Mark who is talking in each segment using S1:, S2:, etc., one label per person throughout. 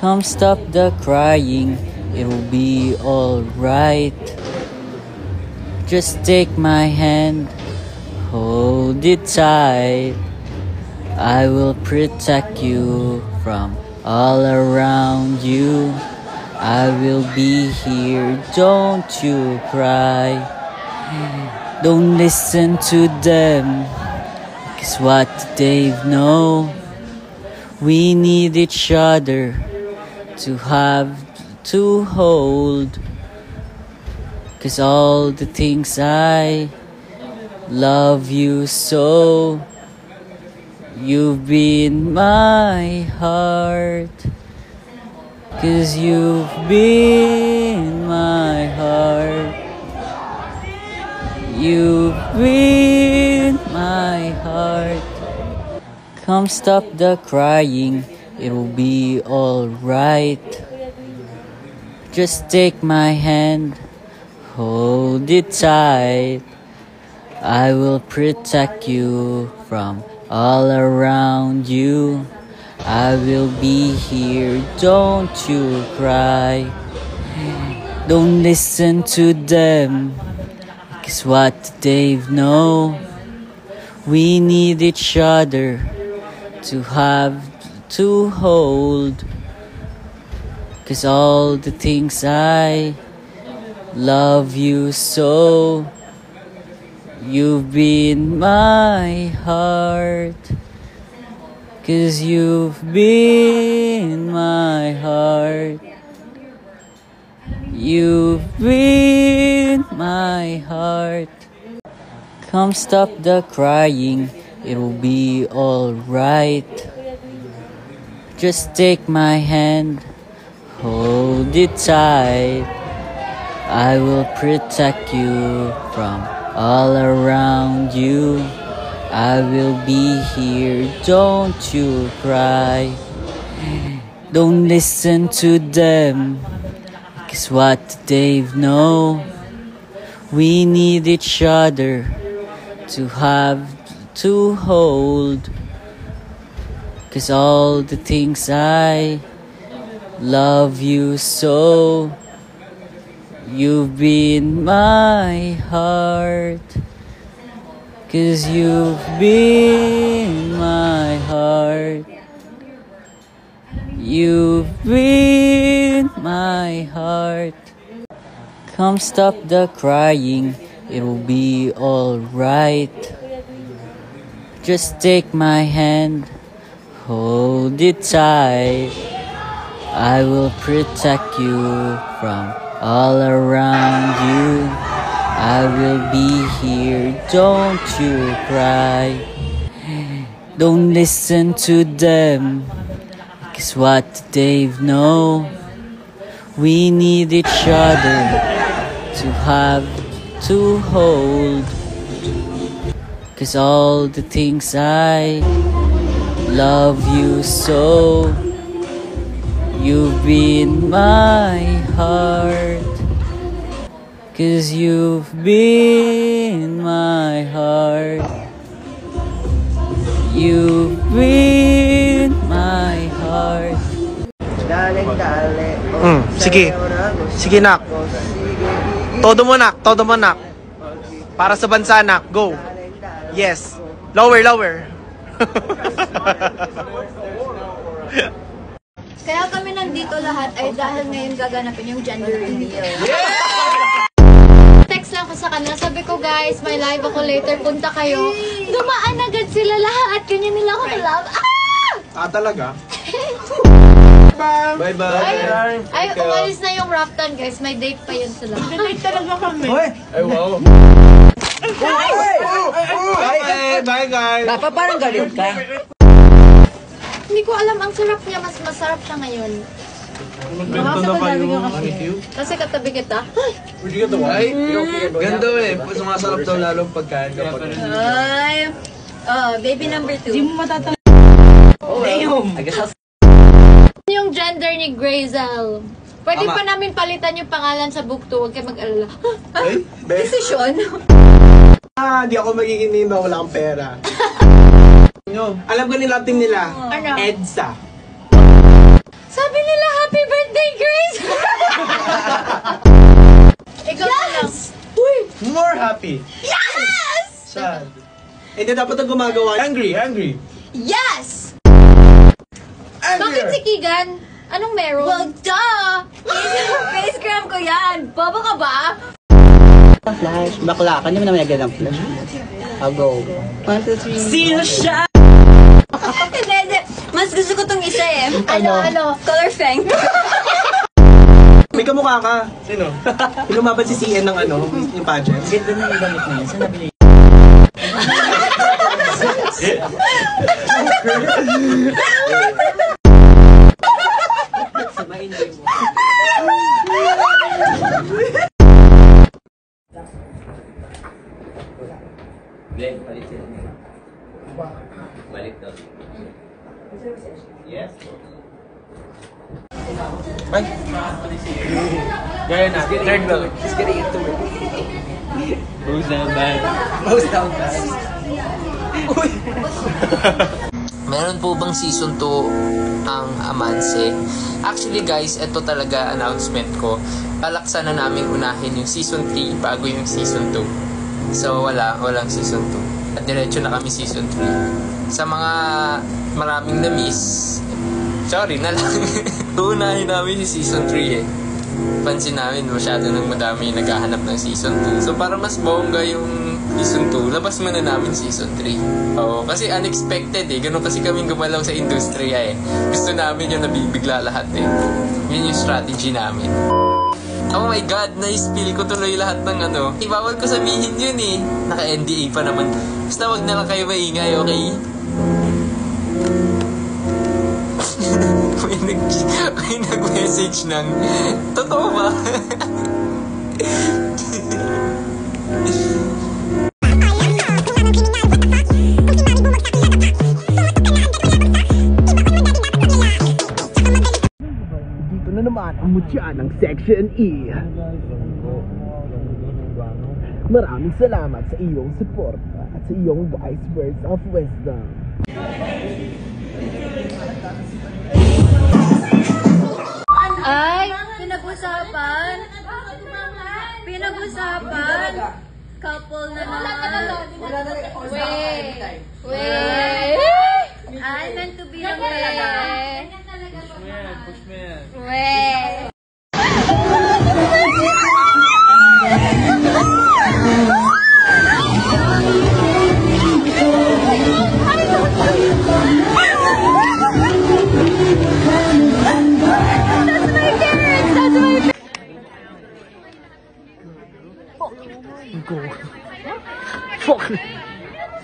S1: Come stop the crying, it'll be alright. Just take my hand, hold it tight. I will protect you from all around you. I will be here, don't you cry. Don't listen to them, 'cause what they know. We need each other to have to hold, 'cause all the things I love you so. You've been my heart, 'cause you've been my heart. You've been my heart. Come stop the crying, it'll be alright. Just take my hand, hold it tight. I will protect you from all around you. I will be here, don't you cry. Don't listen to them, 'cause what they know. We need each other to have to hold, 'cause all the things I love you so. You've been my heart, 'cause you've been my heart. You've been my heart. Come stop the crying, it'll be alright. Just take my hand, hold it tight. I will protect you from all around you. I will be here, don't you cry. Don't listen to them, 'cause what they know. We need each other to have to hold, 'cause all the things I love you so. You've been my heart, 'cause you've been my heart. You've been my heart. Come stop the crying, it'll be alright. Just take my hand, hold it tight. I will protect you from all around you. I will be here, don't you cry. Don't listen to them, 'cause what they know. We need each other to have to hold, 'cause all the things I love you so. You've been my heart, 'cause you've been my heart. You've been my heart.
S2: Sige. Sige, nak. Todo mo, nak. Todo mo, nak. Para sa bansa, nak. Go. Yes. Lower, lower.
S3: Kaya kami nandito lahat ay dahil ngayon gaganapin yung gender reveal. Text lang ko sa kanila. Sabi ko, guys, may live ako later. Punta kayo. Dumaan agad sila lahat. Ganyan nila ako love. Ah!
S2: Talaga? Bye-bye.
S3: Ay, umalis na yung Raptan, guys. May date pa yun sila. May date talaga kami.
S2: Ay, wow. Bye, guys.
S1: Papa, parang galit ka.
S3: Hindi ko alam, ang sarap niya. Mas masarap siya ngayon.
S2: Ganda na kayo.
S3: Kasi katabi kita.
S2: Where'd you get the wine? Ganda eh. Sumasarap daw lalo pagkain kapag...
S3: Ay. Oh, baby number 2. Hindi mo matatang...
S1: Damn! I guess
S3: Yung gender ni Grazel. Pwede pa namin palitan yung pangalan sa book 2. Huwag kayo mag-alala.
S2: Ay,
S3: Desisyon.
S2: Di ako magiging nino. Wala akong pera. Alam ko nila team nila.
S3: Ano?
S2: EDSA.
S3: Sabi nila
S2: Hindi dapat ang gumagawa. Angry.
S3: Yes!
S2: Angry.
S3: Bakit si Keegan? Anong meron? Well, duh! Face cram ko yan! Baba ka ba?
S1: Flash. Bakla. Kanya mo naman nagyan ng flash. I'll go. 1, 2, 3. Sino siya?
S3: Hindi. Mas gusto ko tong isa eh. Ano? Color Fang.
S2: May kamukha ka. Sino? Lumaban si CN ng yung pageant.
S1: Ganda na yung damit na yun. Saan nabili? Samain mo mo. Glenn, palit sila. Balik daw. Yes.
S2: Ay. Gaya na. Third bell.
S1: Just getting into it. Rose down bad. Rose down bad.
S2: Uy.
S4: Meron po bang season 2 ang Amanse? Actually guys, ito talaga announcement ko. Balaksan na namin unahin yung season 3 bago yung season 2. So walang season 2. At diretso na kami season 3. Sa mga maraming na-miss, sorry na lang. Unahin namin yung season 3 eh. Pansin namin masyado nang madami yung naghahanap ng season 2. So para mas bongga yung season 2, labas muna namin season 3. Oo, kasi unexpected eh. Ganun kasi kaming gumalaw sa industriya eh. Gusto namin yung nabibigla lahat eh. Yun yung strategy namin. Oh my God, na-spill ko tuloy lahat ng Ibawal ko sabihin yun eh. Naka-NDA pa naman. Basta wag na lang kayo maingay, okay? may nag-message ng totoo ba?
S2: Dito na naman ang mutya ng Section E. Maraming salamat sa iyong suporta at sa iyong wise words of wisdom.
S3: Ay, pinag-usapan. Couple na naman. Wait. I meant to be a way. Wait.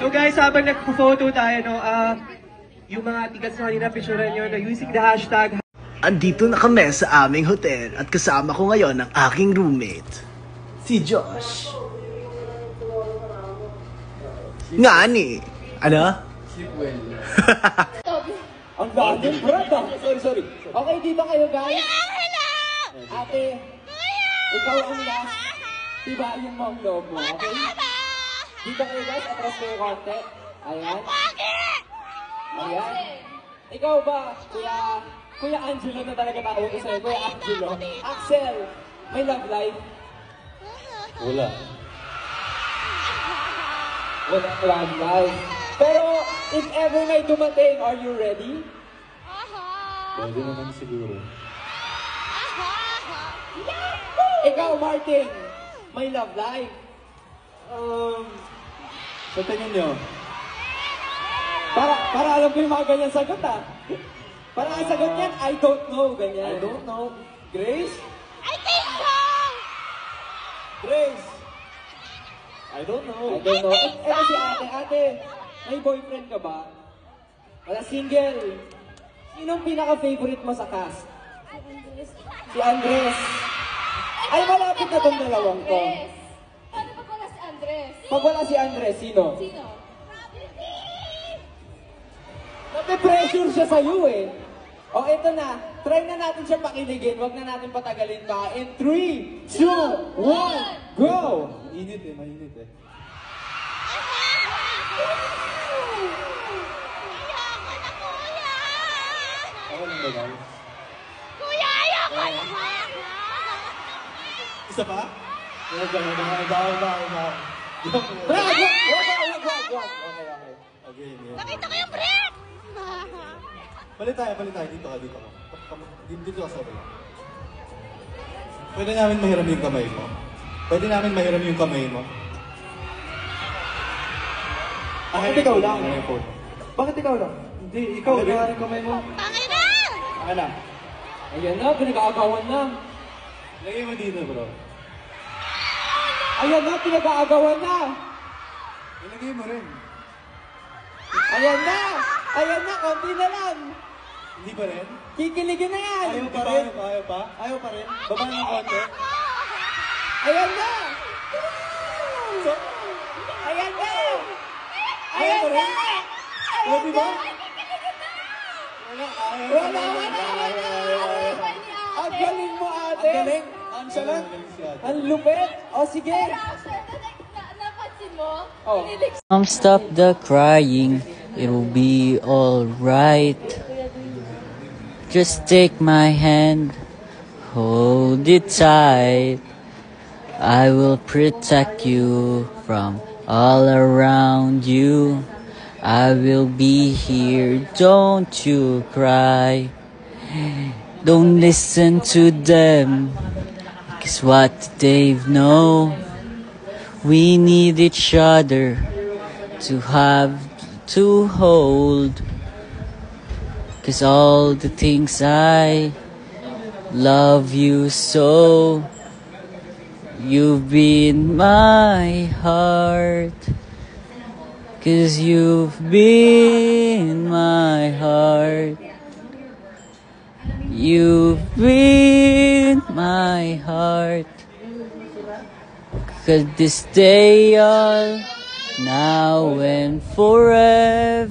S2: So guys, habang nagpo-photo tayo, yung mga tickets na kanina, picturean nyo, using the hashtag. Andito na kami sa aming hotel at kasama ko ngayon ang aking roommate, si Josh. Ngani? Ano?
S5: Ang galing, brad. Sorry. Okay, dito kayo, guys. Ate, ikaw ang last. Tibayin mo ang loob mo, okay? Dito kayo, guys. Atras kayo konti. Ayan. Ayan. Ikaw ba, Kuya Angelo na talaga tawag ko sa'yo. Kuya Angelo. Axel, may love life? Wala. Wala love life. Pero, if ever may dumating, are you ready? Pwede naman siguro. Ikaw, Martin, may love life? Sa tingin nyo? Para alam ko yung mga ganyan sagot Para ang sagot yan, I don't know, ganyan. I don't know. Grace?
S3: I think so!
S5: Grace? I don't know. Eh, si ate, may boyfriend ka ba? Wala, single. Sinong pinaka-favorite mo sa cast? Si Andres. Ay, malapit na tong dalawang to.
S3: Paano pag wala si Andres?
S5: Pag wala si Andres, sino?
S3: Sino?
S5: Nape-pressure siya sa'yo eh. O, eto na. Try na natin siya pakiligin. Huwag na natin patagalin pa. In 3, 2, 1, go! Mainit eh.
S3: Ayoko na, kuya!
S5: Ako lang ba, guys?
S3: Kuya, ayoko na!
S5: Isa pa? Wag. Wag. Okay.
S6: Okay, yeah.
S3: Nakita ko yung brick!
S6: Balik tayo. Dito ka. Dito ka sa ulo. Pwede namin mahiram yung kamay mo.
S5: Bakit ikaw lang?
S6: Ano yung phone mo?
S5: Bakit ikaw lang? Hindi, ikaw. Ikaw kamay mo.
S3: Tangin na!
S5: Akin na. Ayan na, pinag-aagawan na.
S6: Lagay mo dito, bro.
S5: Ayan na, pinag-aagawan na.
S6: Ilagay mo rin.
S5: Ayan na, konti na lang.
S6: Hindi pa rin?
S5: Kikiligin na yan.
S6: Ayaw pa rin? Baba ng konti.
S5: Ayan na. Ayan na.
S6: O, diba?
S5: Wala. Ang galing mo, ate.
S6: Ang galing.
S5: Salat. Ang lupit. O, sige.
S3: Napansin mo?
S5: Oh.
S1: Stop the crying, it'll be alright. Just take my hand, hold it tight. I will protect you from all around you. I will be here, don't you cry. Don't listen to them, 'cause what they know. We need each other to have to hold. 'Cause all the things I love you so. You've been my heart. 'Cause you've been my heart. You've been my heart. 'Cause this day all now and forevermore.